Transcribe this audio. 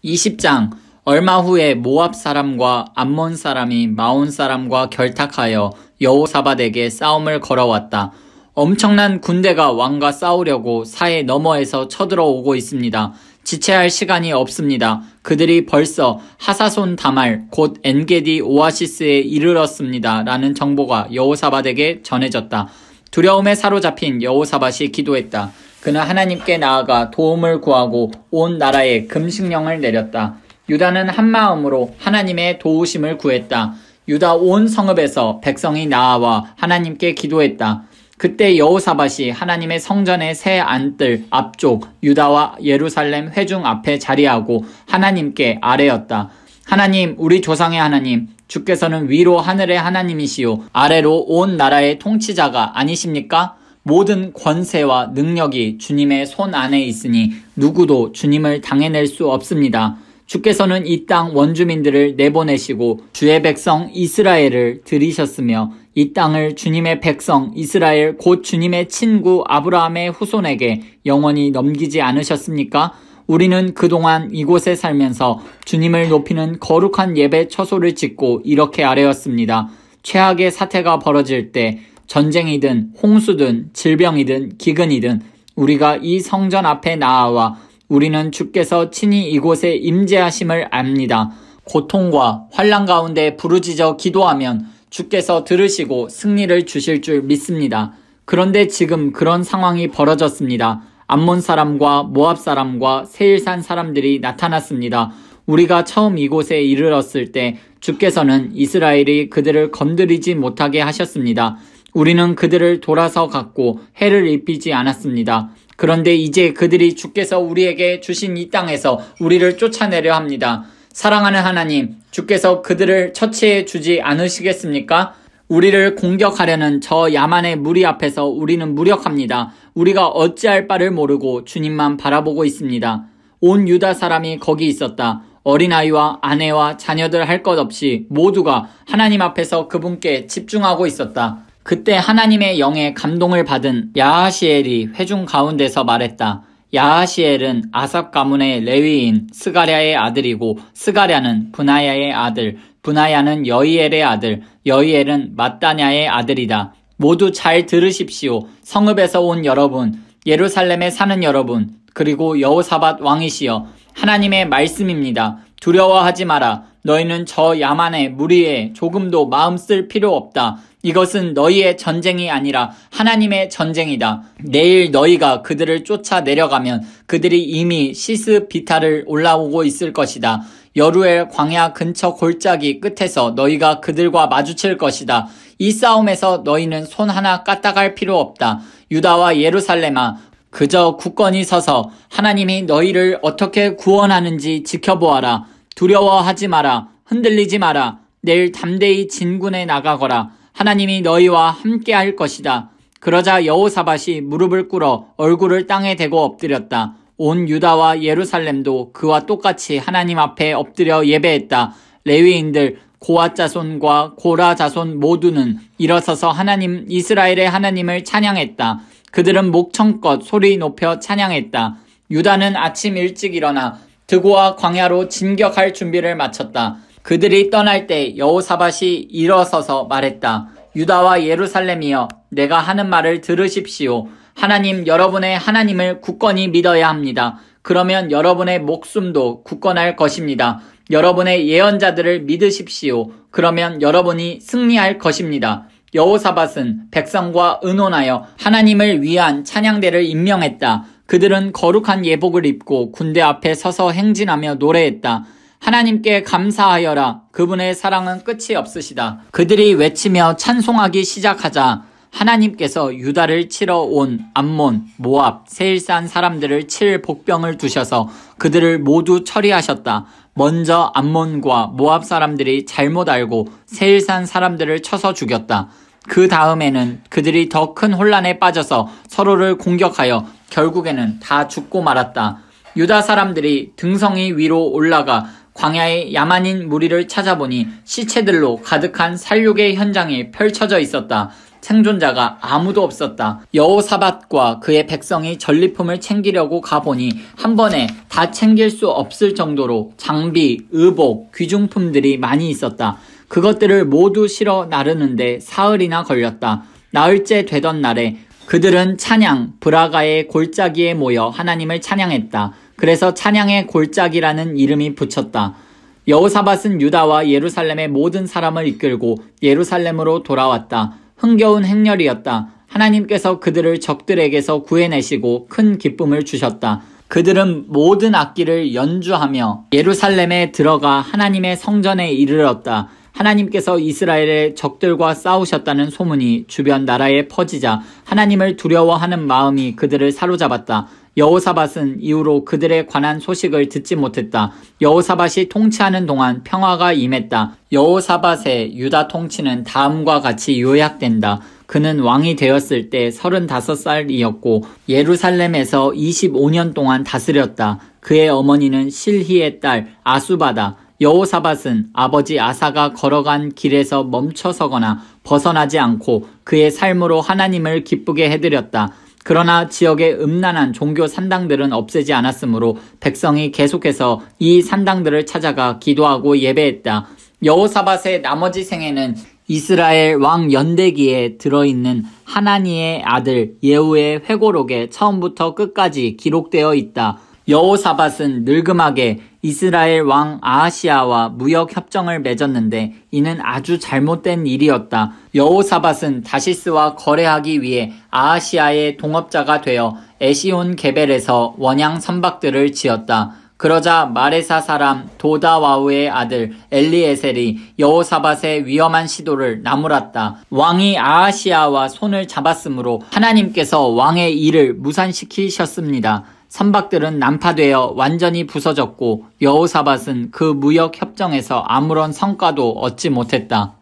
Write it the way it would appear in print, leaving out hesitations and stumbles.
20장. 얼마 후에 모압 사람과 암몬 사람이 마온 사람과 결탁하여 여호사밧에게 싸움을 걸어왔다. 엄청난 군대가 왕과 싸우려고 사해 너머에서 쳐들어오고 있습니다. 지체할 시간이 없습니다. 그들이 벌써 하사손 다말 곧 엔게디 오아시스에 이르렀습니다. 라는 정보가 여호사밧에게 전해졌다. 두려움에 사로잡힌 여호사밧이 기도했다. 그는 하나님께 나아가 도움을 구하고 온 나라에 금식령을 내렸다. 유다는 한마음으로 하나님의 도우심을 구했다. 유다 온 성읍에서 백성이 나아와 하나님께 기도했다. 그때 여호사밧이 하나님의 성전의 새 안뜰 앞쪽 유다와 예루살렘 회중 앞에 자리하고 하나님께 아뢰었다. 하나님, 우리 조상의 하나님, 주께서는 위로 하늘의 하나님이시요 아래로 온 나라의 통치자가 아니십니까? 모든 권세와 능력이 주님의 손 안에 있으니 누구도 주님을 당해낼 수 없습니다. 주께서는 이 땅 원주민들을 내보내시고 주의 백성 이스라엘을 들이셨으며 이 땅을 주님의 백성 이스라엘 곧 주님의 친구 아브라함의 후손에게 영원히 넘기지 않으셨습니까? 우리는 그동안 이곳에 살면서 주님을 높이는 거룩한 예배 처소를 짓고 이렇게 아뢰었습니다. 최악의 사태가 벌어질 때 전쟁이든 홍수든 질병이든 기근이든 우리가 이 성전 앞에 나아와 우리는 주께서 친히 이곳에 임재하심을 압니다. 고통과 환난 가운데 부르짖어 기도하면 주께서 들으시고 승리를 주실 줄 믿습니다. 그런데 지금 그런 상황이 벌어졌습니다. 암몬 사람과 모압 사람과 세일산 사람들이 나타났습니다. 우리가 처음 이곳에 이르렀을 때 주께서는 이스라엘이 그들을 건드리지 못하게 하셨습니다. 우리는 그들을 돌아서 갔고 해를 입히지 않았습니다. 그런데 이제 그들이 주께서 우리에게 주신 이 땅에서 우리를 쫓아내려 합니다. 사랑하는 하나님, 주께서 그들을 처치해 주지 않으시겠습니까? 우리를 공격하려는 저 야만의 무리 앞에서 우리는 무력합니다. 우리가 어찌할 바를 모르고 주님만 바라보고 있습니다. 온 유다 사람이 거기 있었다. 어린아이와 아내와 자녀들 할 것 없이 모두가 하나님 앞에서 그분께 집중하고 있었다. 그때 하나님의 영에 감동을 받은 야하시엘이 회중 가운데서 말했다. 야하시엘은 아삽 가문의 레위인 스가랴의 아들이고 스가랴는 브나야의 아들, 브나야는 여이엘의 아들, 여이엘은 mat다냐의 아들이다. 모두 잘 들으십시오. 성읍에서 온 여러분, 예루살렘에 사는 여러분, 그리고 여호사밧 왕이시여, 하나님의 말씀입니다. 두려워하지 마라. 너희는 저 야만의 무리에 조금도 마음 쓸 필요 없다. 이것은 너희의 전쟁이 아니라 하나님의 전쟁이다. 내일 너희가 그들을 쫓아 내려가면 그들이 이미 시스비타를 올라오고 있을 것이다. 여루엘 광야 근처 골짜기 끝에서 너희가 그들과 마주칠 것이다. 이 싸움에서 너희는 손 하나 까딱할 필요 없다. 유다와 예루살렘아, 그저 굳건히 서서 하나님이 너희를 어떻게 구원하는지 지켜보아라. 두려워하지 마라. 흔들리지 마라. 내일 담대히 진군에 나가거라. 하나님이 너희와 함께 할 것이다. 그러자 여호사밧이 무릎을 꿇어 얼굴을 땅에 대고 엎드렸다. 온 유다와 예루살렘도 그와 똑같이 하나님 앞에 엎드려 예배했다. 레위인들 고앗 자손과 고라 자손 모두는 일어서서 하나님 이스라엘의 하나님을 찬양했다. 그들은 목청껏 소리 높여 찬양했다. 유다는 아침 일찍 일어나 드고와 광야로 진격할 준비를 마쳤다. 그들이 떠날 때 여호사밧이 일어서서 말했다. 유다와 예루살렘이여, 내가 하는 말을 들으십시오. 하나님, 여러분의 하나님을 굳건히 믿어야 합니다. 그러면 여러분의 목숨도 굳건할 것입니다. 여러분의 예언자들을 믿으십시오. 그러면 여러분이 승리할 것입니다. 여호사밧은 백성과 의논하여 하나님을 위한 찬양대를 임명했다. 그들은 거룩한 예복을 입고 군대 앞에 서서 행진하며 노래했다. 하나님께 감사하여라. 그분의 사랑은 끝이 없으시다. 그들이 외치며 찬송하기 시작하자 하나님께서 유다를 치러 온 암몬, 모압, 세일산 사람들을 칠 복병을 두셔서 그들을 모두 처리하셨다. 먼저 암몬과 모압 사람들이 잘못 알고 세일산 사람들을 쳐서 죽였다. 그 다음에는 그들이 더 큰 혼란에 빠져서 서로를 공격하여 결국에는 다 죽고 말았다. 유다 사람들이 등성이 위로 올라가 광야의 야만인 무리를 찾아보니 시체들로 가득한 살육의 현장이 펼쳐져 있었다. 생존자가 아무도 없었다. 여호사밧과 그의 백성이 전리품을 챙기려고 가보니 한 번에 다 챙길 수 없을 정도로 장비, 의복, 귀중품들이 많이 있었다. 그것들을 모두 실어 나르는데 사흘이나 걸렸다. 나흘째 되던 날에 그들은 찬양, 브라가의 골짜기에 모여 하나님을 찬양했다. 그래서 찬양의 골짜기라는 이름이 붙였다. 여호사밧은 유다와 예루살렘의 모든 사람을 이끌고 예루살렘으로 돌아왔다. 흥겨운 행렬이었다. 하나님께서 그들을 적들에게서 구해내시고 큰 기쁨을 주셨다. 그들은 모든 악기를 연주하며 예루살렘에 들어가 하나님의 성전에 이르렀다. 하나님께서 이스라엘의 적들과 싸우셨다는 소문이 주변 나라에 퍼지자 하나님을 두려워하는 마음이 그들을 사로잡았다. 여호사밧은 이후로 그들에 관한 소식을 듣지 못했다. 여호사밧이 통치하는 동안 평화가 임했다. 여호사밧의 유다 통치는 다음과 같이 요약된다. 그는 왕이 되었을 때 35살이었고 예루살렘에서 25년 동안 다스렸다. 그의 어머니는 실히의 딸 아수바다. 여호사밧은 아버지 아사가 걸어간 길에서 멈춰서거나 벗어나지 않고 그의 삶으로 하나님을 기쁘게 해드렸다. 그러나 지역의 음란한 종교 산당들은 없애지 않았으므로 백성이 계속해서 이 산당들을 찾아가 기도하고 예배했다. 여호사밧의 나머지 생애는 이스라엘 왕 연대기에 들어있는 하나니의 아들 예후의 회고록에 처음부터 끝까지 기록되어 있다. 여호사밧은 늙음하게 이스라엘 왕 아하시아와 무역 협정을 맺었는데 이는 아주 잘못된 일이었다. 여호사밧은 다시스와 거래하기 위해 아하시아의 동업자가 되어 에시온 게벨에서 원양 선박들을 지었다. 그러자 마레사 사람 도다와우의 아들 엘리에셀이 여호사밧의 위험한 시도를 나무랐다. 왕이 아하시아와 손을 잡았으므로 하나님께서 왕의 일을 무산시키셨습니다. 선박들은 난파되어 완전히 부서졌고 여호사밧은 그 무역 협정에서 아무런 성과도 얻지 못했다.